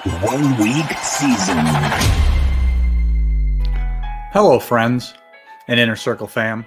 1 week season. Hello, friends and Inner Circle fam.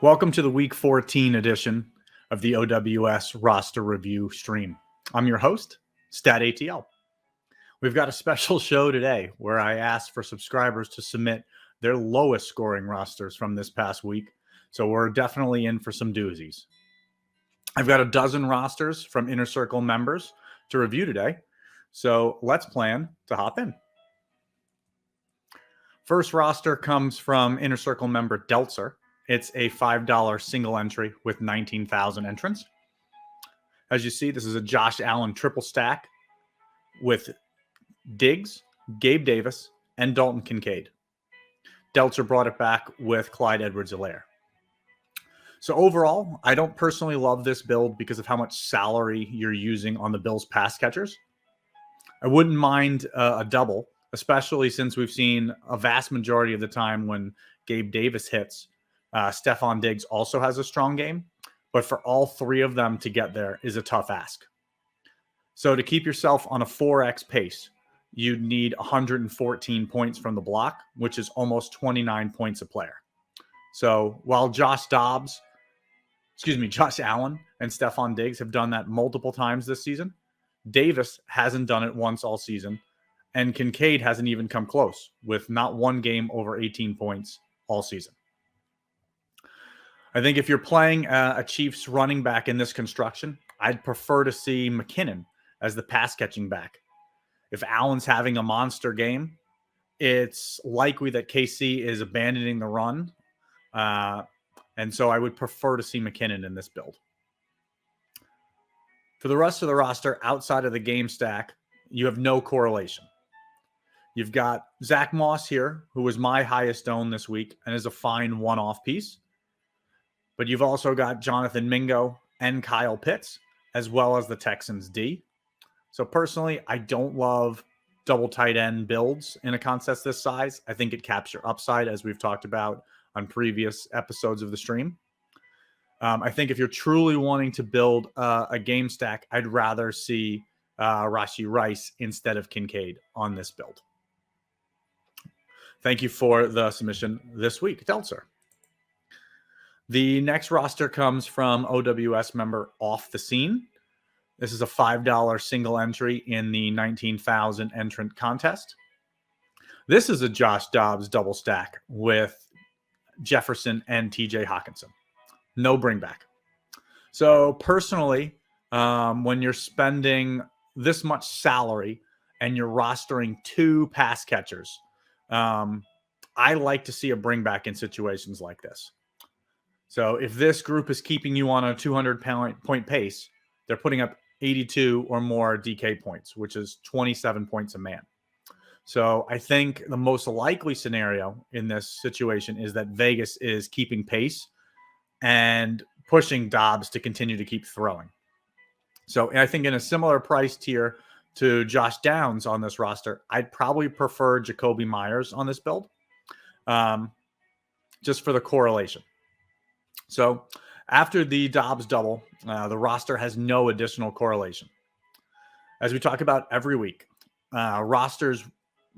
Welcome to the Week 14 edition of the OWS Roster Review stream. I'm your host, StatATL. We've got a special show today where I asked for subscribers to submit their lowest scoring rosters from this past week, so we're definitely in for some doozies. I've got a dozen rosters from Inner Circle members to review today, so let's plan to hop in. First roster comes from Inner Circle member Delzer. It's a $5 single entry with 19,000 entrants. As you see, this is a Josh Allen triple stack with Diggs, Gabe Davis, and Dalton Kincaid. Delzer brought it back with Clyde Edwards-Helaire. So overall, I don't personally love this build because of how much salary you're using on the Bills pass catchers. I wouldn't mind a double, especially since we've seen a vast majority of the time when Gabe Davis hits, Stephon Diggs also has a strong game, but for all three of them to get there is a tough ask. So to keep yourself on a 4x pace, you'd need 114 points from the block, which is almost 29 points a player. So while Josh Allen and Stephon Diggs have done that multiple times this season, Davis hasn't done it once all season, and Kincaid hasn't even come close, with not one game over 18 points all season. I think if you're playing a Chiefs running back in this construction, I'd prefer to see McKinnon as the pass-catching back. If Allen's having a monster game, it's likely that KC is abandoning the run, and so I would prefer to see McKinnon in this build. For the rest of the roster, outside of the game stack, you have no correlation. You've got Zach Moss here, who was my highest owned this week and is a fine one-off piece. But you've also got Jonathan Mingo and Kyle Pitts, as well as the Texans D. So personally, I don't love double tight end builds in a contest this size. I think it caps your upside, as we've talked about on previous episodes of the stream. I think if you're truly wanting to build a game stack, I'd rather see Rashee Rice instead of Kincaid on this build. Thank you for the submission this week, Delzer. The next roster comes from OWS member Off the Scene. This is a $5 single entry in the 19,000 entrant contest. This is a Josh Dobbs double stack with Jefferson and TJ Hawkinson. No bring back. So personally, when you're spending this much salary and you're rostering two pass catchers, I like to see a bring back in situations like this. So if this group is keeping you on a 200-point pace, they're putting up 82 or more DK points, which is 27 points a man. So I think the most likely scenario in this situation is that Vegas is keeping pace and pushing Dobbs to continue to keep throwing. So I think in a similar price tier to Josh Downs on this roster, I'd probably prefer Jacoby Myers on this build, just for the correlation. So after the Dobbs double, the roster has no additional correlation. As we talk about every week, rosters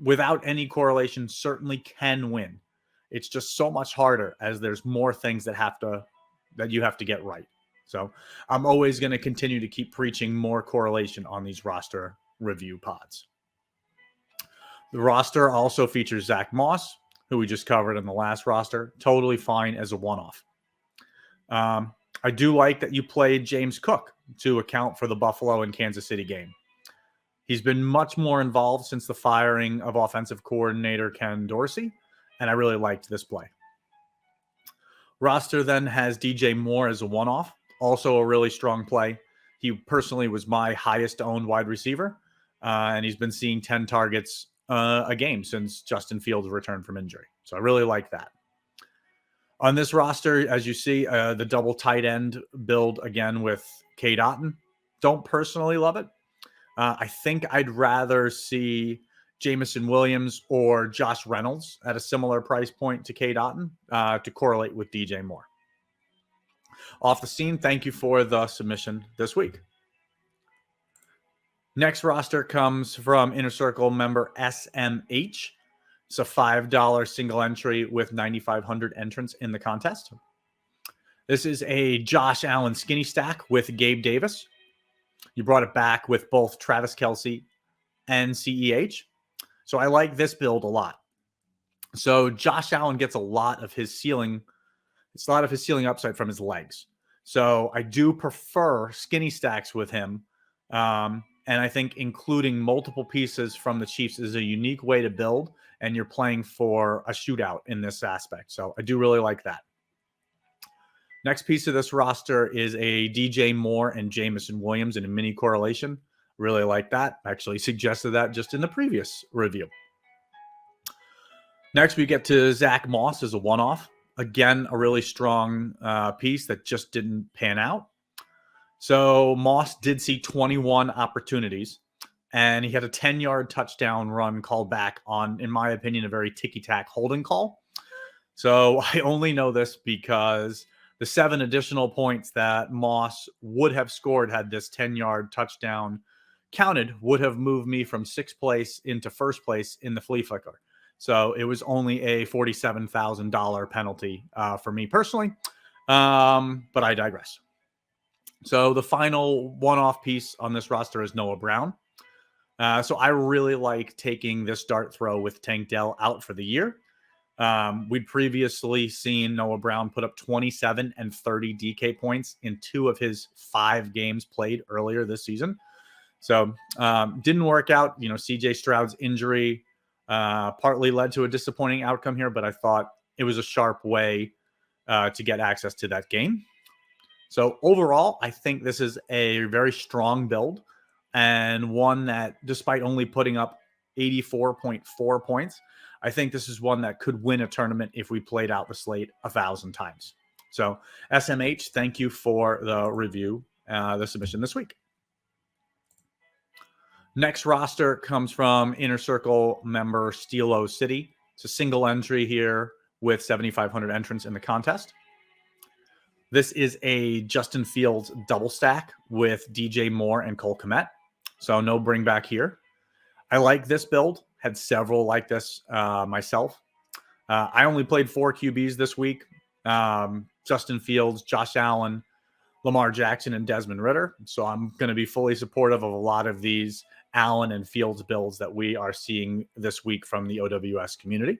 without any correlation certainly can win. It's just so much harder as there's more things that you have to get right. So I'm always going to continue to keep preaching more correlation on these roster review pods. The roster also features Zach Moss, who we just covered in the last roster. Totally fine as a one-off. I do like that you played James Cook to account for the Buffalo and Kansas City game. He's been much more involved since the firing of offensive coordinator Ken Dorsey, and I really liked this play. Roster then has DJ Moore as a one-off, also a really strong play. He personally was my highest owned wide receiver, and he's been seeing 10 targets a game since Justin Fields returned from injury. So I really like that. On this roster, as you see, the double tight end build again with Cade Otton. Don't personally love it. I think I'd rather see Jameson Williams or Josh Reynolds at a similar price point to Cade Otton to correlate with DJ Moore. Off the Scene, thank you for the submission this week. Next roster comes from Inner Circle member SMH. It's a $5 single entry with 9,500 entrants in the contest. This is a Josh Allen skinny stack with Gabe Davis. You brought it back with both Travis Kelce and CEH. So I like this build a lot. So Josh Allen gets a lot of his ceiling upside from his legs. So I do prefer skinny stacks with him. And I think including multiple pieces from the Chiefs is a unique way to build, and you're playing for a shootout in this aspect. So I do really like that. Next piece of this roster is a DJ Moore and Jamison Williams in a mini correlation. Really like that. Actually suggested that just in the previous review. Next, we get to Zach Moss as a one-off. Again, a really strong piece that just didn't pan out. So Moss did see 21 opportunities, and he had a 10-yard touchdown run called back on, in my opinion, a very ticky-tack holding call. So I only know this because the 7 additional points that Moss would have scored had this 10-yard touchdown counted would have moved me from 6th place into 1st place in the flea flicker. So it was only a $47,000 penalty for me personally, but I digress. So the final one-off piece on this roster is Noah Brown. So I really like taking this dart throw with Tank Dell out for the year. We'd previously seen Noah Brown put up 27 and 30 DK points in 2 of his 5 games played earlier this season. So didn't work out. You know, CJ Stroud's injury partly led to a disappointing outcome here, but I thought it was a sharp way to get access to that game. So overall, I think this is a very strong build, and one that, despite only putting up 84.4 points, I think this is one that could win a tournament if we played out the slate 1,000 times. So SMH, thank you for the review, the submission this week. Next roster comes from Inner Circle member Steelo City. It's a single entry here with 7,500 entrants in the contest. This is a Justin Fields double stack with DJ Moore and Cole Kmet. So no bring back here. I like this build. Had several like this myself. I only played 4 QBs this week. Justin Fields, Josh Allen, Lamar Jackson, and Desmond Ridder. So I'm going to be fully supportive of a lot of these Allen and Fields builds that we are seeing this week from the OWS community.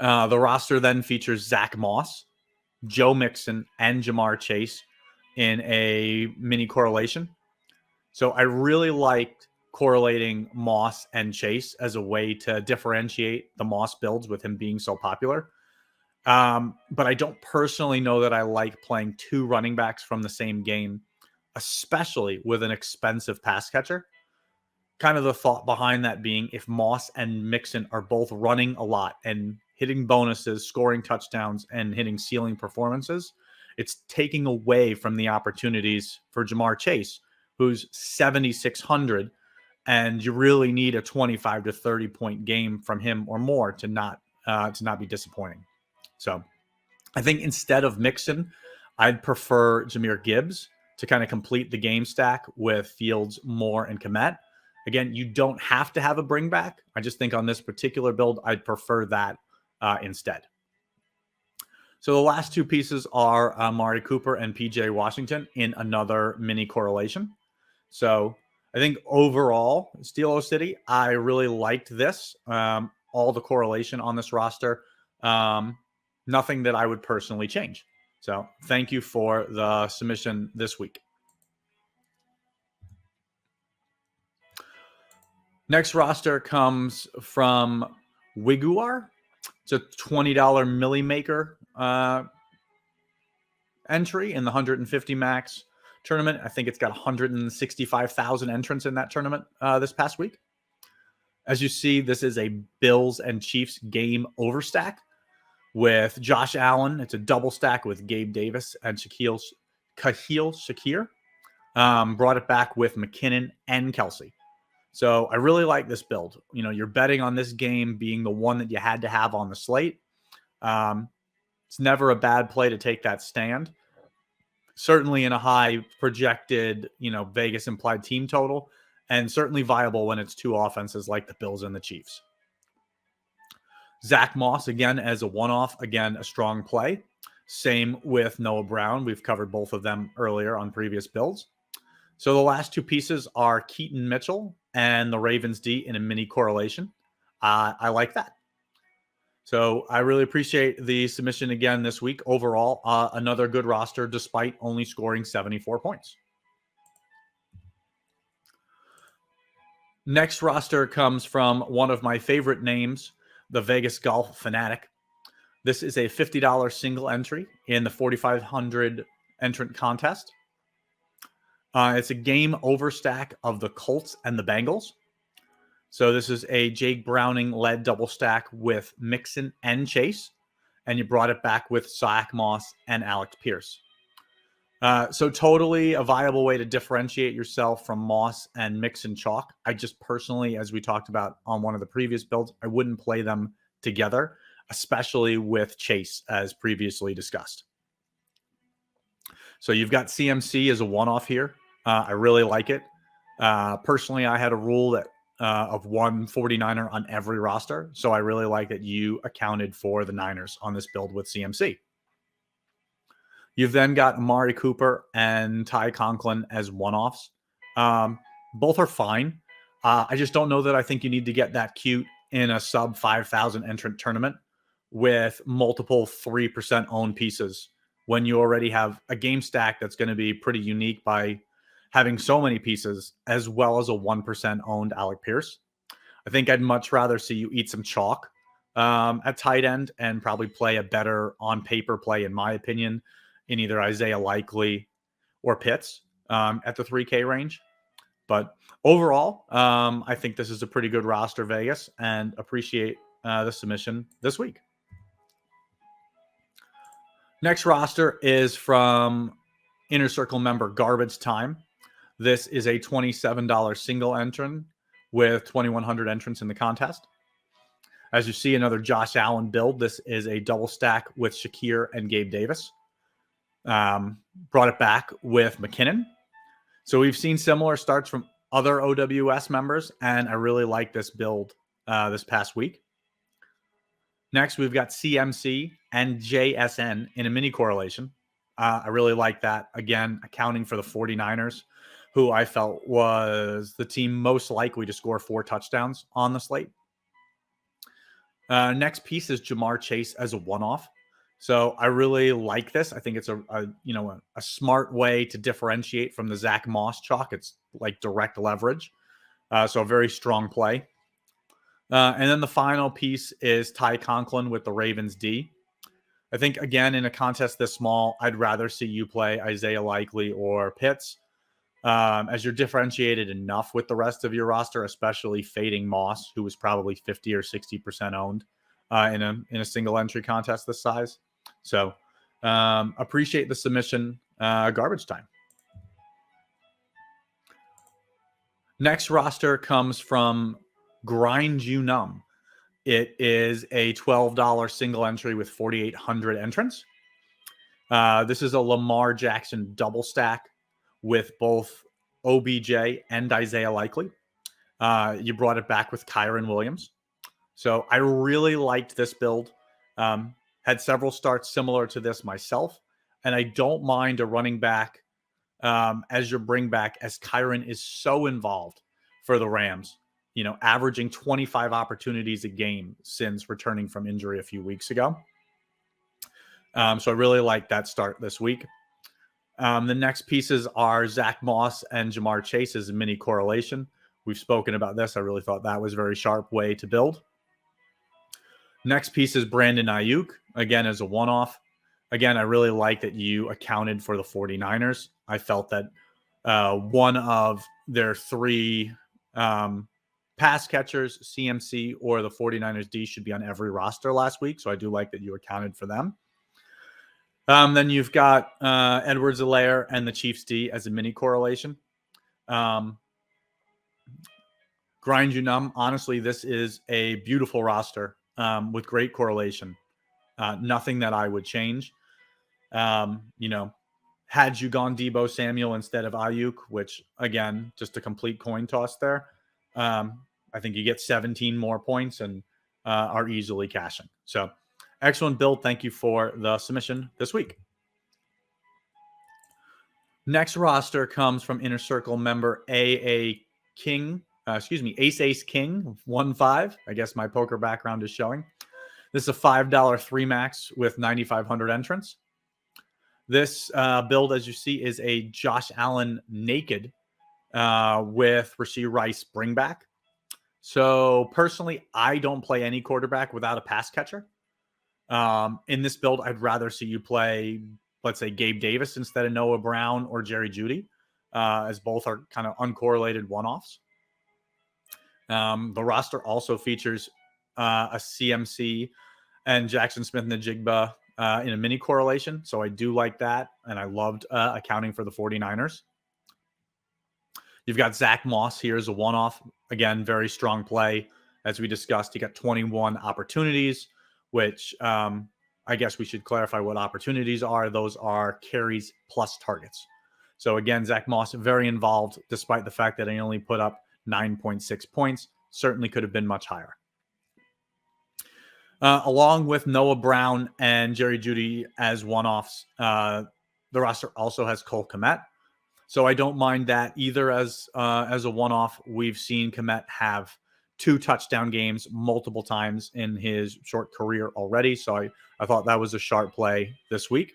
The roster then features Zach Moss, Joe Mixon, and Jamar Chase in a mini correlation. So I really liked correlating Moss and Chase as a way to differentiate the Moss builds with him being so popular. But I don't personally know that I like playing 2 running backs from the same game, especially with an expensive pass catcher. Kind of the thought behind that being, if Moss and Mixon are both running a lot and hitting bonuses, scoring touchdowns, and hitting ceiling performances, it's taking away from the opportunities for Jamar Chase, who's 7,600, and you really need a 25 to 30 point game from him or more to not be disappointing. So I think instead of Mixon, I'd prefer Jahmyr Gibbs to kind of complete the game stack with Fields, Moore, and Kmet. Again, you don't have to have a bring back. I just think on this particular build, I'd prefer that instead. So the last 2 pieces are Amari Cooper and PJ Washington in another mini correlation. So I think overall, Steelo City, I really liked this. All the correlation on this roster. Nothing that I would personally change. So thank you for the submission this week. Next roster comes from Wigu. It's a $20 Millie Maker entry in the 150 max tournament. I think it's got 165,000 entrants in that tournament this past week. As you see, this is a Bills and Chiefs game overstack with Josh Allen. It's a double stack with Gabe Davis and Kahil Shakir. Brought it back with McKinnon and Kelce. So I really like this build. You know, you're betting on this game being the one that you had to have on the slate. It's never a bad play to take that stand. certainly in a high projected, Vegas implied team total, and certainly viable when it's two offenses like the Bills and the Chiefs. Zach Moss, again, as a one-off, again, a strong play. Same with Noah Brown. We've covered both of them earlier on previous builds. So the last two pieces are Keaton Mitchell and the Ravens D in a mini correlation. I like that. So I really appreciate the submission again this week. Overall, another good roster despite only scoring 74 points. Next roster comes from one of my favorite names, the Vegas GolfFanatic. This is a $50 single entry in the 4,500 entrant contest. It's a game overstack of the Colts and the Bengals. So this is a Jake Browning-led double stack with Mixon and Chase, and you brought it back with Zach Moss and Alec Pierce. So totally a viable way to differentiate yourself from Moss and Mixon chalk. I just personally, as we talked about on one of the previous builds, I wouldn't play them together, especially with Chase, as previously discussed. So you've got CMC as a one-off here. I really like it. Personally, I had a rule that of one 49er on every roster. So I really like that you accounted for the Niners on this build with CMC. You've then got Amari Cooper and Ty Conklin as one-offs. Both are fine. I just don't know that I think you need to get that cute in a sub 5,000 entrant tournament with multiple 3% owned pieces when you already have a game stack that's going to be pretty unique by having so many pieces, as well as a 1% owned Alec Pierce. I think I'd much rather see you eat some chalk at tight end and probably play a better on paper play, in my opinion, in either Isaiah Likely or Pitts at the 3K range. But overall, I think this is a pretty good roster, Vegas, and appreciate the submission this week. Next roster is from Inner Circle member Garbage Time. This is a $27 single entrant with 2,100 entrants in the contest. As you see, another Josh Allen build. This is a double stack with Shakir and Gabe Davis. Brought it back with McKinnon. So we've seen similar starts from other OWS members, and I really like this build this past week. Next, we've got CMC and JSN in a mini correlation. I really like that. Again, accounting for the 49ers, who I felt was the team most likely to score 4 touchdowns on the slate. Next piece is Jamar Chase as a one-off. So I really like this. I think it's a smart way to differentiate from the Zach Moss chalk. It's like direct leverage. So a very strong play. And then the final piece is Ty Conklin with the Ravens D. I think, again, in a contest this small, I'd rather see you play Isaiah Likely or Pitts, as you're differentiated enough with the rest of your roster, especially fading Moss, who was probably 50 or 60% owned in a single entry contest this size. So appreciate the submission, Garbage Time. Next roster comes from Grind You Numb. It is a $12 single entry with 4,800 entrants. This is a Lamar Jackson double stack with both OBJ and Isaiah Likely. You brought it back with Kyron Williams. So I really liked this build. Had several starts similar to this myself. And I don't mind a running back as your bring back, as Kyron is so involved for the Rams. Averaging 25 opportunities a game since returning from injury a few weeks ago. So I really like that start this week. The next pieces are Zach Moss and Jamar Chase's mini correlation. We've spoken about this. I really thought that was a very sharp way to build. Next piece is Brandon Ayuk, again, as a one-off. Again, I really like that you accounted for the 49ers. I felt that one of their 3 pass catchers, CMC or the 49ers D, should be on every roster last week. So I do like that you accounted for them. Then you've got Edwards-Helaire and the Chiefs D as a mini correlation. Grind You Numb. Honestly, this is a beautiful roster with great correlation. Nothing that I would change. Had you gone Debo Samuel instead of Ayuk, which again, just a complete coin toss there, I think you get 17 more points and are easily cashing. So excellent build. Thank you for the submission this week. Next roster comes from Inner Circle member AA King. Ace King 1-5. I guess my poker background is showing. This is a $5 3 max with 9,500 entrants. This build, as you see, is a Josh Allen naked with Rashee Rice bring back. So personally, I don't play any quarterback without a pass catcher. In this build, I'd rather see you play, let's say, Gabe Davis instead of Noah Brown or Jerry Jeudy, as both are kind of uncorrelated one-offs. The roster also features a CMC and Jackson Smith-Njigba in a mini correlation. So I do like that. And I loved accounting for the 49ers. You've got Zach Moss here as a one-off. Again, very strong play. As we discussed, he got 21 opportunities, which I guess we should clarify what opportunities are. Those are carries plus targets. So again, Zach Moss, very involved, despite the fact that he only put up 9.6 points. Certainly could have been much higher. Along with Noah Brown and Jerry Jeudy as one-offs, the roster also has Cole Kmet. So I don't mind that either as a one-off. We've seen Kmet have 2 touchdown games multiple times in his short career already. So I thought that was a sharp play this week.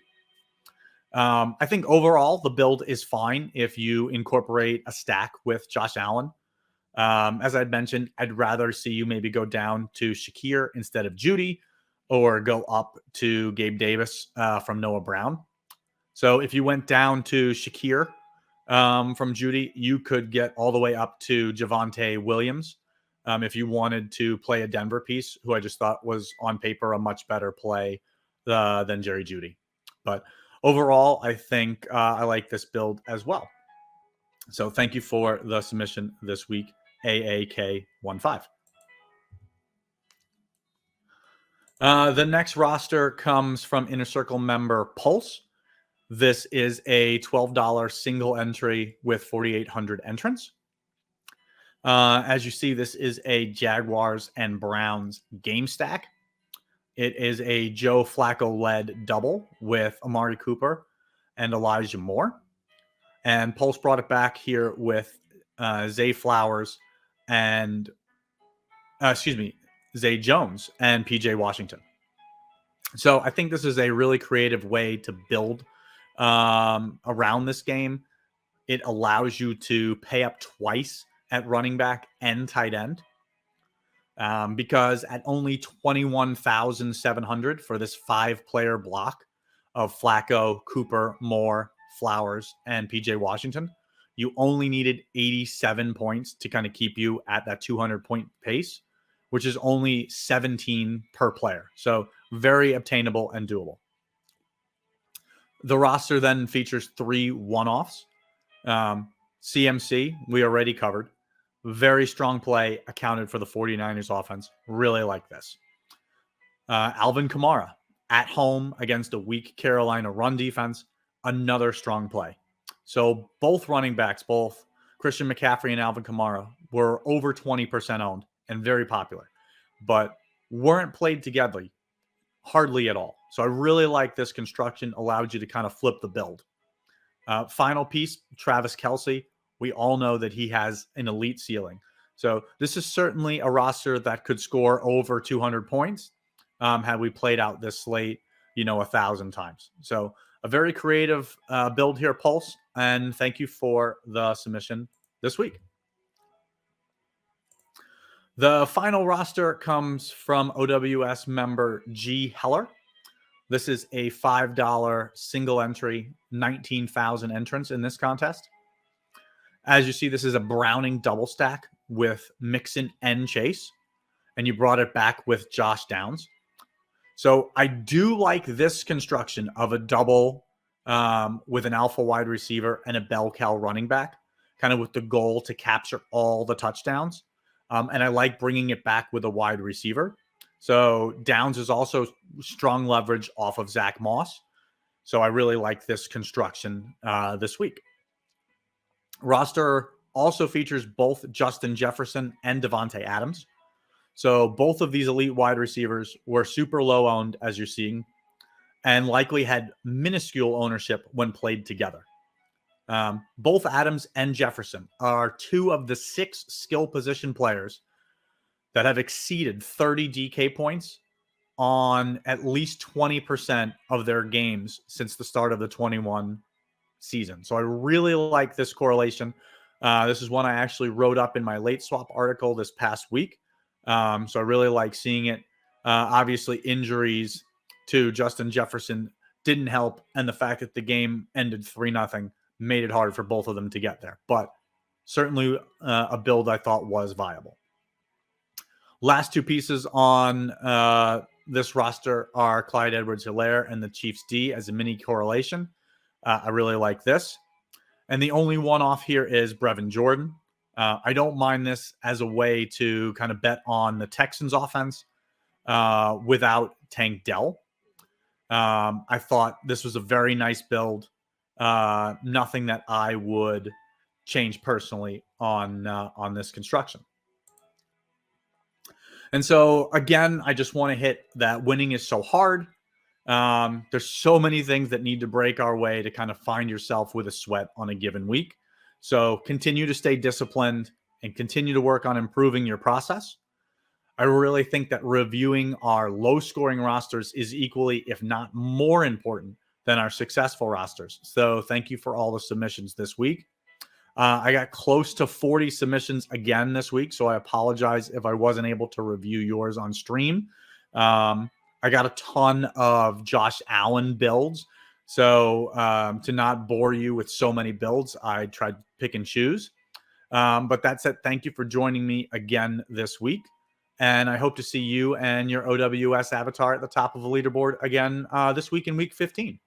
I think overall the build is fine if you incorporate a stack with Josh Allen. As I'd mentioned, I'd rather see you maybe go down to Shakir instead of Jeudy, or go up to Gabe Davis from Noah Brown. So if you went down to Shakir from Jeudy, you could get all the way up to Javonte Williams if you wanted to play a Denver piece, who I just thought was on paper a much better play than Jerry Jeudy. But overall, I think I like this build as well. So thank you for the submission this week, AAK15. The next roster comes from Inner Circle member Pulse. This is a $12 single entry with 4,800 entrants. As you see, this is a Jaguars and Browns game stack. It is a Joe Flacco-led double with Amari Cooper and Elijah Moore. And Pulse brought it back here with Zay Flowers and, Zay Jones and PJ Washington. So I think this is a really creative way to build around this game. It allows you to pay up twice at running back and tight end. Because at only 21,700 for this 5-player block of Flacco, Cooper, Moore, Flowers, and PJ Washington, you only needed 87 points to kind of keep you at that 200-point pace, which is only 17 per player. So very obtainable and doable. The roster then features 3 one-offs. CMC, we already covered. Very strong play, accounted for the 49ers offense. Really like this. Alvin Kamara, at home against a weak Carolina run defense. Another strong play. So both running backs, both Christian McCaffrey and Alvin Kamara, were over 20% owned and very popular, but weren't played together hardly at all. So I really like this construction. Allowed you to kind of flip the build. Final piece, Travis Kelce. We all know that he has an elite ceiling. So this is certainly a roster that could score over 200 points had we played out this slate, 1,000 times. So a very creative build here, Pulse. And thank you for the submission this week. The final roster comes from OWS member GHeler. This is a $5 single entry, 19,000 entrants in this contest. As you see, this is a Browning double stack with Mixon and Chase, and you brought it back with Josh Downs. So I do like this construction of a double with an alpha wide receiver and a bell cow running back, kind of with the goal to capture all the touchdowns. And I like bringing it back with a wide receiver. So Downs is also strong leverage off of Zach Moss. So I really like this construction this week. Roster also features both Justin Jefferson and Devontae Adams. So both of these elite wide receivers were super low owned, as you're seeing, and likely had minuscule ownership when played together. Both Adams and Jefferson are 2 of the 6 skill position players that have exceeded 30 DK points on at least 20% of their games since the start of the 21 season. So I really like this correlation. This is one I actually wrote up in my late swap article this past week. So I really like seeing it. Obviously, injuries to Justin Jefferson didn't help, and the fact that the game ended 3-0 made it hard for both of them to get there. But certainly a build I thought was viable. Last 2 pieces on this roster are Clyde Edwards-Helaire and the Chiefs D as a mini correlation. I really like this. And the only one off here is Brevin Jordan. I don't mind this as a way to kind of bet on the Texans offense without Tank Dell. I thought this was a very nice build. Nothing that I would change personally on this construction. And so, again, I just want to hit that winning is so hard. There's so many things that need to break our way to kind of find yourself with a sweat on a given week. So continue to stay disciplined and continue to work on improving your process. I really think that reviewing our low-scoring rosters is equally, if not more important than our successful rosters. So thank you for all the submissions this week. I got close to 40 submissions again this week, so I apologize if I wasn't able to review yours on stream. I got a ton of Josh Allen builds. So to not bore you with so many builds, I tried to pick and choose. But that said, thank you for joining me again this week. And I hope to see you and your OWS avatar at the top of the leaderboard again this week in week 15.